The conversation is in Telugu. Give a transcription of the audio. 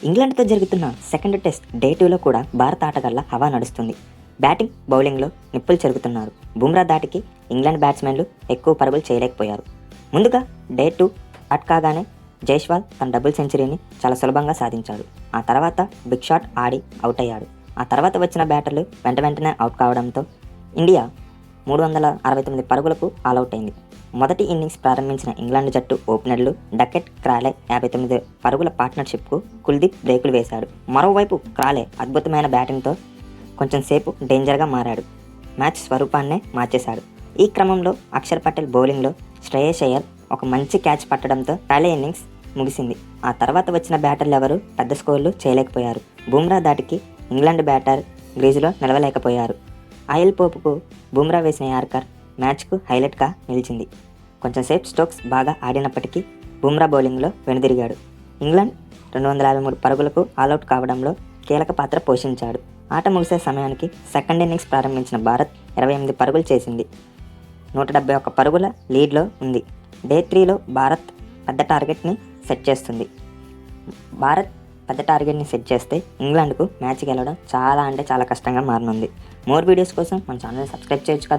ఇంగ్లాండ్తో జరుగుతున్న సెకండ్ టెస్ట్ డే 2లో కూడా భారత ఆటగాళ్ల హవా నడుస్తుంది. బ్యాటింగ్, బౌలింగ్లో నిప్పులు చెరుగుతున్నారు. బుమ్రా దాటికి ఇంగ్లాండ్ బ్యాట్స్మెన్లు ఎక్కువ పరుగులు చేయలేకపోయారు. ముందుగా డే 2 స్టార్ట్ కాగానే జైస్వాల్ తన డబుల్ సెంచరీని చాలా సులభంగా సాధించాడు. ఆ తర్వాత బిగ్ షాట్ ఆడి అవుట్ అయ్యాడు. ఆ తర్వాత వచ్చిన బ్యాటర్లు వెంటనే అవుట్ కావడంతో ఇండియా 369 పరుగులకు ఆలౌట్ అయింది. మొదటి ఇన్నింగ్స్ ప్రారంభించిన ఇంగ్లాండ్ జట్టు ఓపెనర్లు డకెట్, క్రాలే 59 పరుగుల పార్ట్నర్షిప్కు కుల్దీప్ బ్రేకులు వేశాడు. మరోవైపు క్రాలే అద్భుతమైన బ్యాటింగ్తో కొంచెం సేపు డేంజర్గా మారాడు. మ్యాచ్ స్వరూపాన్నే మార్చేశాడు. ఈ క్రమంలో అక్షర్ పటేల్ బౌలింగ్లో శ్రేయస్ అయ్యర్ ఒక మంచి క్యాచ్ పట్టడంతో క్రాలే ఇన్నింగ్స్ ముగిసింది. ఆ తర్వాత వచ్చిన బ్యాటర్లు ఎవరూ పెద్ద స్కోర్లు చేయలేకపోయారు. బుమ్రా దాటికి ఇంగ్లాండ్ బ్యాటర్ గ్రీజులో నిలవలేకపోయారు. అయల్ పోపుకు బుమ్రా వేసిన యార్కర్ మ్యాచ్కు హైలైట్గా నిలిచింది. కొంచెంసేపు స్టోక్స్ బాగా ఆడినప్పటికీ బుమ్రా బౌలింగ్లో వెనుదిరిగాడు. ఇంగ్లాండ్ 253 పరుగులకు ఆలౌట్ కావడంలో కీలక పాత్ర పోషించాడు. ఆట ముగిసే సమయానికి సెకండ్ ఇన్నింగ్స్ ప్రారంభించిన భారత్ 28 పరుగులు చేసింది. 171 పరుగుల లీడ్లో ఉంది. డే 3లో భారత్ పెద్ద టార్గెట్ని సెట్ చేస్తుంది. భారత్ పెద్ద టార్గెట్ని సెట్ చేస్తే ఇంగ్లాండ్కు మ్యాచ్ గెలవడం చాలా కష్టంగా మారనుంది. మోర్ వీడియోస్ కోసం మన ఛానల్ని సబ్స్క్రైబ్ చేయొచ్చు కదా.